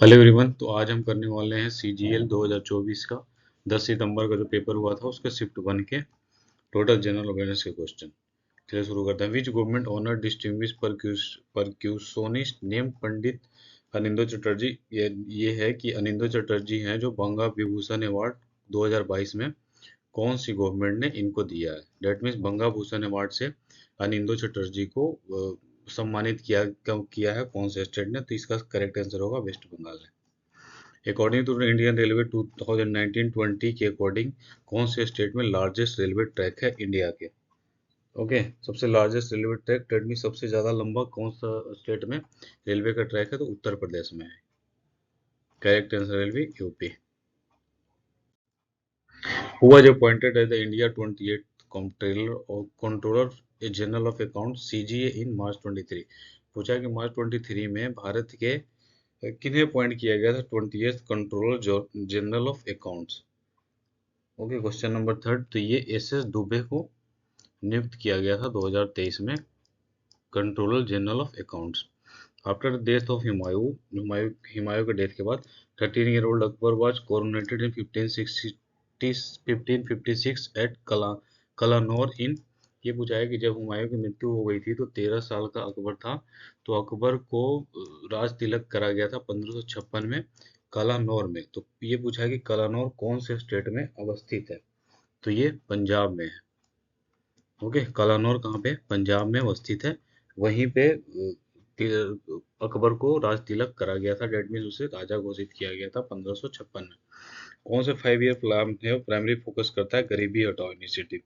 Hello everyone. तो आज हम करने वाले हैं CGL 2024 का 10 सितंबर का जो पेपर हुआ था उसके शिफ्ट 1 के टोटल जनरल अवेयरनेस के क्वेश्चन। चलिए शुरू करते हैं। Which government honour distinguish percussionist name Pandit Anindo Chatterjee. ये है कि अनिंदो चटर्जी हैं जो बंगा विभूषण अवार्ड 2022 में कौन सी गवर्नमेंट ने इनको दिया है। That means Banga Bhushan award से अनिंदो चटर्जी को सम्मानित किया है कौन से स्टेट ने। तो इसका करेक्ट आंसर होगा वेस्ट बंगाल है। अकॉर्डिंग टू इंडियन रेलवे 2019-20 के अकॉर्डिंग कौन से स्टेट में लार्जेस्ट रेलवे ट्रैक है इंडिया के। ओके, सबसे लार्जेस्ट रेलवे ट्रैक ट्रेड में सबसे ज्यादा लंबा कौन सा स्टेट में रेलवे का ट्रैक है, तो उत्तर प्रदेश में है। Correct answer will be UP. Who was appointed as the India 28th controller general of account CGA in March 23। पूछा कि मार्च 23 में भारत के किन्हें अपॉइंट किया गया था 20th controller general of accounts. Okay, question number third. तो ये SS दुबे को नियुक्त किया गया था 2023 में controller general of accounts. After the death of Humayun के डेथ के बाद 13-year-old Akbar was coronated in 1556 at Kalanaur in. ये पूछा है कि जब हुमायूं की मृत्यु हो गई थी तो 13 साल का अकबर था, तो अकबर को राज तिलक करा गया था 1556 में कलानौर में। तो ये पूछा है कि कलानौर कौन से स्टेट में अवस्थित है, तो ये पंजाब में है। ओके, कलानौर कहाँ पे, पंजाब में अवस्थित है। वहीं पे अकबर को राज तिलक करा गया था। डेट मीन्स उसे राजा घोषित किया गया था 1556 में। कौन से 5 ईयर प्लान है प्राइमरी फोकस करता है गरीबी हटाओ इनिशिएटिव।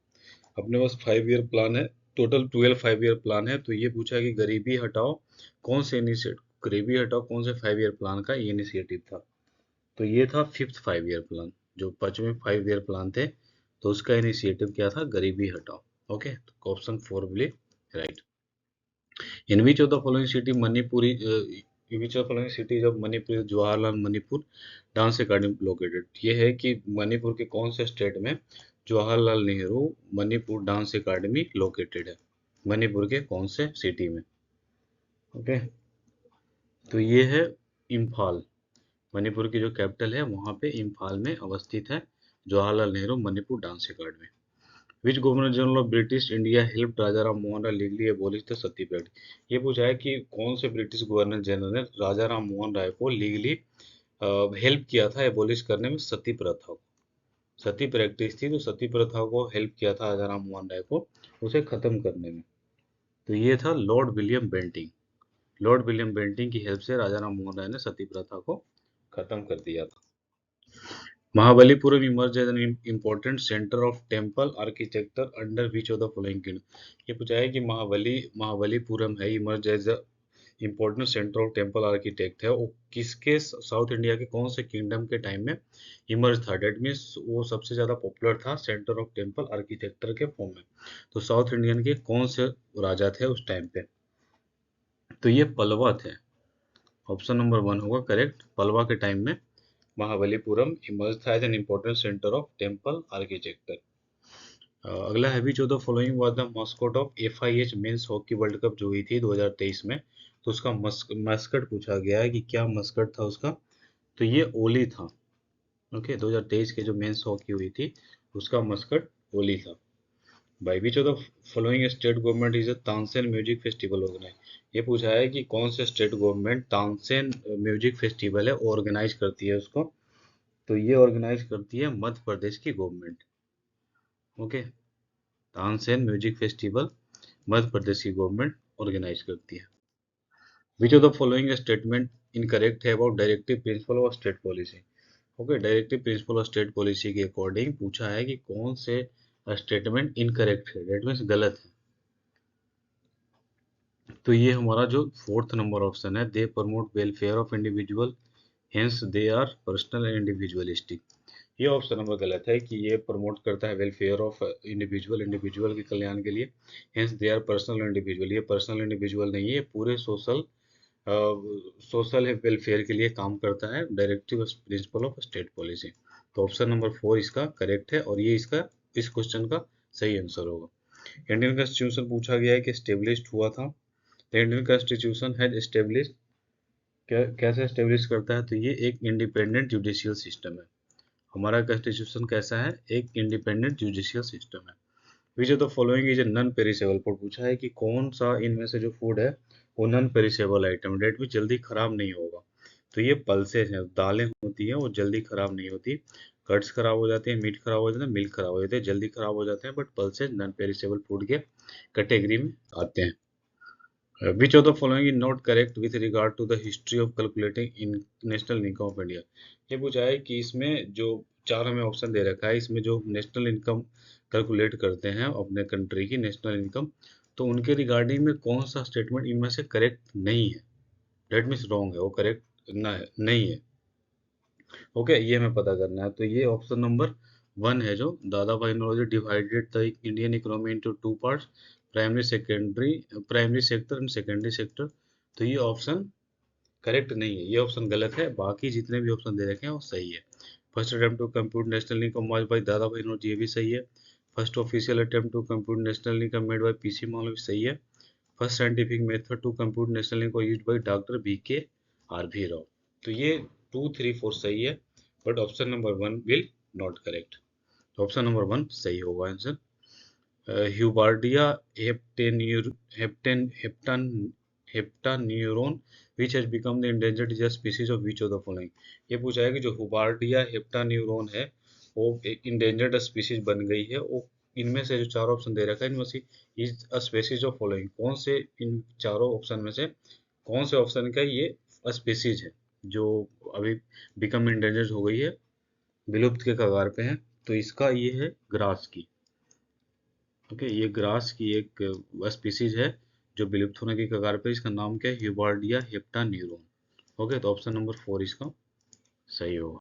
अपने पास 5 ईयर प्लान है, टोटल 12 5 ईयर प्लान है। तो ये पूछा है कि गरीबी हटाओ कौन से इनिशिएटिव, गरीबी हटाओ कौन से 5 ईयर प्लान का इनिशिएटिव था। तो ये था 5th 5 ईयर प्लान। जो 5वें 5 ईयर प्लान थे तो उसका इनिशिएटिव क्या था, गरीबी हटाओ। ओके, तो option 4 will write. In which of the following city Manipuri which of following cities of Manipur Jawaharlal Manipur dance academy located. ये है कि मणिपुर के कौन से स्टेट में Jawaharlal Nehru Manipur dance academy located है, मणिपुर के कौन से सिटी में। ओके, तो ये है इम्फाल। मणिपुर की जो कैपिटल है वहां पे इम्फाल में अवस्थित है Jawaharlal Nehru Manipur dance academy. Which governor general of British India help Raja Ram Mohan Roy legally abolish the sati practice. ये पूछा है कि कौन से ब्रिटिश गवर्नर जनरल ने राजा राम मोहन राय को लीगली हेल्प किया था एबॉलिश करने में सती प्रथा को। सती प्रैक्टिस थी तो सती प्रथा को हेल्प किया था राजा राम मोहन राय को उसे खत्म करने में। तो ये था Lord William Bentinck. Lord William Bentinck की हेल्प से राजा राम मोहन राय ने सती प्रथा को खत्म कर दिया था। Mahabalipuram emerge as an important centre of temple architecture under which of the following kingdom. ये पूछा है कि महाबलीपुरम है emerge as a important centre of temple architect है, वो किसके साउथ इंडिया के कौन से किंगडम के टाइम में इमर्ज था। डेट मीन्स वो सबसे ज्यादा पॉपुलर था सेंटर ऑफ टेम्पल आर्किटेक्चर के फॉर्म में। तो साउथ इंडियन के कौन से राजा थे उस टाइम पे, तो ये पलवा थे। ऑप्शन नंबर 1 होगा करेक्ट। पलवा के टाइम में महाबलीपुरम इमर्ज था as an important centre of temple architecture. अगला है which of the following was the mascot of FIH men's hockey world cup जो हुई थी 2023 में। तो उसका मस्कट पूछा गया है कि क्या मस्कट था उसका, तो ये ओली था। ओके, 2023 के जो मेंस हॉकी हुई थी उसका मस्कट ओली था। By which of the following state government is a Tansen music festival organise. ये पूछा है कि कौन से state government Tansen music festival है ऑर्गेनाइज करती है उसको। तो ये ऑर्गेनाइज करती है मध्य प्रदेश की government. Okay, Tansen music festival Madhya Pradesh की गवर्नमेंट ऑर्गेनाइज करती है। Which of the following statement incorrect है about directive principle of state policy. Okay, directive principle of state policy के अकॉर्डिंग पूछा है कि कौन से स्टेटमेंट इनकरेक्ट है, डेट मीन्स गलत है। तो ये हमारा जो 4th नंबर ऑप्शन है, they promote welfare of individual hence they are personal and individualistic. ये ऑप्शन नंबर गलत है कि ये प्रमोट करता है वेलफेयर ऑफ इंडिविजुअल, इंडिविजुअल के कल्याण के लिए। Hence they are personal individual, ये पर्सनल इंडिविजुअल नहीं है, ये पूरे सोशल वेलफेयर के लिए काम करता है। Directive principle of state policy. तो ऑप्शन नंबर 4 इसका करेक्ट है और ये इसका इस क्वेश्चन का सही आंसर होगा। इंडियन कॉन्स्टिट्यूशन पूछा गया है कि स्टेब्लिश्ड हुआ था। The Indian constitution has established कैसे एस्टेब्लिश करता है, तो ये एक इंडिपेंडेंट जुडिशियल सिस्टम है। हमारा कॉन्स्टिट्यूशन कैसा है, एक इंडिपेंडेंट जुडिशियल सिस्टम है। Which of the following is a non perishable food, पूछा है कि कौन सा इनमें से जो फूड है वो नॉन पेरिसेबल आइटम, डेट में जल्दी खराब नहीं होगा। तो ये पल्सेस हैं, दालें होती हैं वो जल्दी खराब नहीं होती। कट्स खराब हो जाते हैं, मीट खराब हो जाता है, मिल्क खराब हो जाते हैं, जल्दी खराब हो जाते हैं, but pulses non perishable food के कैटेगरी में आते हैं। Which of the following is not correct with regard to the history of calculating in national income of India? ये पूछा है कि इसमें जो चार हमें ऑप्शन दे रखा है, इसमें जो नेशनल इनकम कैलकुलेट करते हैं अपने कंट्री की नेशनल इनकम, तो उनके रिगार्डिंग में कौन सा स्टेटमेंट इनमें से करेक्ट नहीं है, डेट मीन्स रॉन्ग है, वो करेक्ट ना है, नहीं है। ओके, ये हमें पता करना है। तो ये ऑप्शन नंबर 1 है, जो Dadabhai Naoroji divided the Indian economy into two parts, primary sector and secondary sector. तो ये ऑप्शन करेक्ट नहीं है, ये ऑप्शन गलत है। बाकी जितने भी ऑप्शन दे रखे हैं वो सही है। First attempt to compute national income made by Dadabhai Naoroji, ये भी सही है। First official attempt to compute national income made by PC मौलवी, सही है। First scientific method to compute national income used by doctor BK RV Rao. तो ये 2, 3, 4 सही है, but option number 1 will not correct. Option number 1 सही होगा answer. Hubbardia heptaneuron which has become the endangered species of which of the following? ये पूछा है कि जो हुबार्डिया हेप्टान्यूरोन है वो एक इंडेंजर्ड स्पीसीज बन गई है। वो इनमें से जो चार ऑप्शन दे रखा है इनमें से is a species of following, कौन से इन चारों ऑप्शन में से कौन से ऑप्शन का ये स्पीसीज है जो अभी बिकम इंडेंजर्ड हो गई है, विलुप्त के कगार पे है। तो इसका ये है ग्रास की। ओके, ये ग्रास की एक स्पीसीज है जो विलुप्त होने की कगार पे। इसका नाम क्या है, ह्यूबार्डिया हेप्टान्यूरोन। ओके, तो ऑप्शन नंबर 4 इसका सही होगा।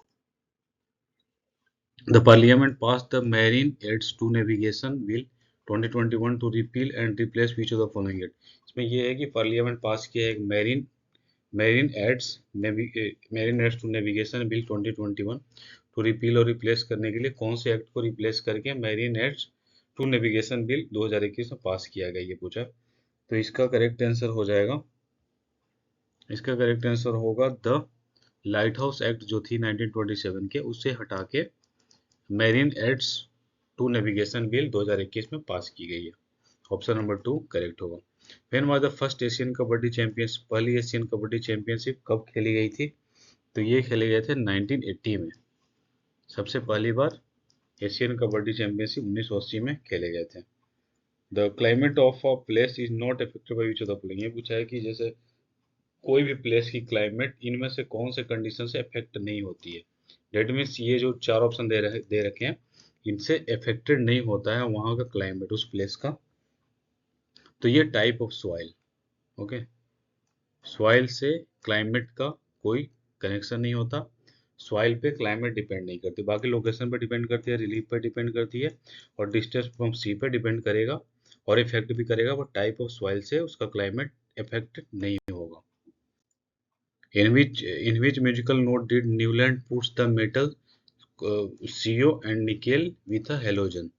The parliament pass the marine aids to navigation bill 2021 to repeal and replace which of the following act. इसमें ये है कि पार्लियामेंट पास किया है एक marine aids marine aids to navigation bill 2021 to repeal और रिप्लेस करने के लिए कौन से एक्ट को रिप्लेस करके marine aids to navigation bill 2021 में पास किया गया, ये पूछा। तो इसका करेक्ट आंसर हो जाएगा, इसका करेक्ट आंसर होगा द लाइट हाउस एक्ट जो थी 1927 के, उससे हटा के marine aids to navigation bill 2021 में पास की गई है। ऑप्शन नंबर 2 करेक्ट होगा। When was the first Asian kabaddi championship, पहली एशियन कबड्डी चैंपियनशिप कब खेली गई थी? तो ये खेले गए थे 1980 में। सबसे पहली बार एशियन कबड्डी चैंपियनशिप 1980 में खेले गए थे। The climate of a place is not affected by which of the following. ये पूछा है कि जैसे कोई भी प्लेस की क्लाइमेट इनमें से कौन से कंडीशन से अफेक्ट नहीं होती है। डेट मीन्स ये जो चार ऑप्शन दे रखे हैं इनसे अफेक्टेड नहीं होता है वहाँ का क्लाइमेट उस प्लेस का। तो ये type of soil. Okay, soil से क्लाइमेट का कोई कनेक्शन नहीं होता। सॉइल पे क्लाइमेट डिपेंड नहीं करती, बाकी लोकेशन पे डिपेंड करती है, रिलीफ पे डिपेंड करती है, और डिस्टेंस फ्रॉम सी पे डिपेंड करेगा और इफेक्ट भी करेगा, बट टाइप ऑफ सॉइल से उसका क्लाइमेट इफेक्ट नहीं होगा। In which musical note did Newland puts the metal CO and nickel with a halogen?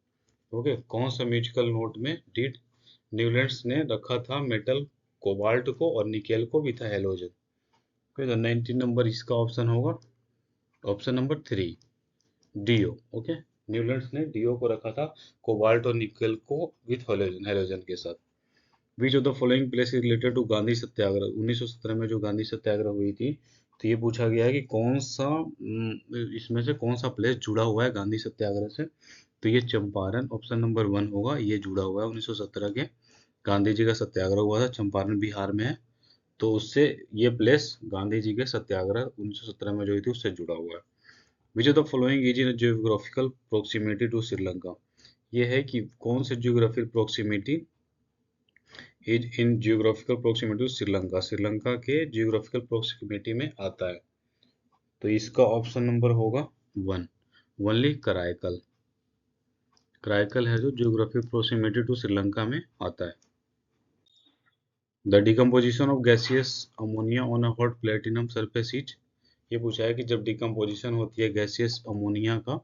Okay, कौन सा म्यूजिकल नोट में डिड न्यूलैंड्स ने रखा था मेटल कोबाल्ट को और निकेल को विथ हेलोजन? ओके, तो 19 नंबर इसका ऑप्शन होगा, option number 3 DO. Okay, Newlands ने डीओ को रखा था कोबाल्ट और निकेल को विथ हेलोजन के साथ। Which of the following place is related to Gandhi Satyagraha, 1917 में जो गांधी सत्याग्रह हुई थी, तो ये पूछा गया है कि कौन सा इसमें से कौन सा प्लेस जुड़ा हुआ है गांधी सत्याग्रह से? तो ये चंपारण, ऑप्शन नंबर 1 होगा, ये जुड़ा हुआ है 1917 के गांधी जी का सत्याग्रह हुआ था, चंपारण बिहार में है। तो उससे ये प्लेस गांधी जी के सत्याग्रह 1917 में जो हुई थी उससे जुड़ा हुआ है। Which of the following is in geographical proximity to Sri Lanka. ये है कि कौन से geographical proximity is in geographical proximity to Sri Lanka, Sri Lanka के जियोग्राफिकल प्रोक्सीमिटी में आता है। तो इसका ऑप्शन नंबर होगा 1 ओनली कराईकल। कराईकल है जो जियोग्राफिकल प्रोक्सीमिटी टू श्रीलंका में आता है। The decomposition of gaseous ammonia on a hot platinum surface is. ये पूछा है कि जब डिकम्पोजिशन होती है गैसियस अमोनिया का,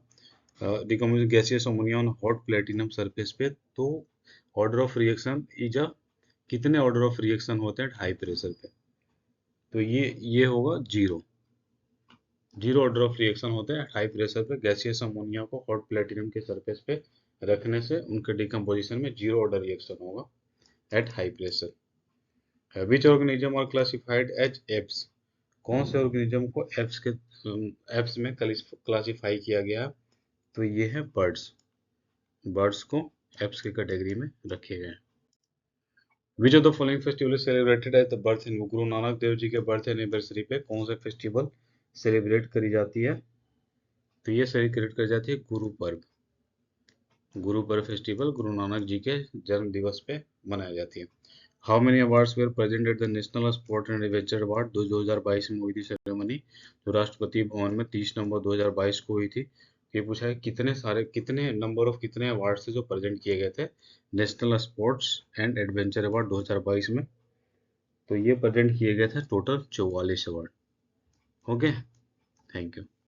gaseous ammonia on hot platinum surface पे, तो order of reaction is a, कितने ऑर्डर ऑफ रिएक्शन होते हैं हाई प्रेशर पे? तो ये होगा zero. Zero order of reaction होते हैं हाई प्रेशर पे गैसियस अमोनिया को हॉट प्लेटिनम के सरफेस पे रखने से उनके डिकम्पोजिशन में जीरो ऑर्डर रिएक्शन होगा at high pressure. Which organism are classified as apes? कौन से ऑर्गेनिज्म को एप्स में क्लासिफाई किया गया? तो ये है बर्ड्स। बर्ड्स को एप्स की कैटेगरी में रखे गए। विच of the following festival celebrated at the birth and Guru Nanak Dev ji के बर्थ एनिवर्सरी पे कौन सा फेस्टिवल सेलिब्रेट करी जाती है? तो ये सेलिब्रेट करी जाती है गुरु पर्व। गुरु पर्व फेस्टिवल गुरु नानक जी के जन्म दिवस पे मनाई जाती है। How many awards were present at the national sport and adventure award? 2022 में हुई थी सेरेमनी, जो राष्ट्रपति भवन में 30 नवंबर 2022 को हुई थी। ये पूछा है कितने नंबर ऑफ कितने अवार्ड से जो प्रेजेंट किए गए थे national sports and adventure award 2022 में? तो ये प्रेजेंट किए गए थे total 44 award. Okay, thank you.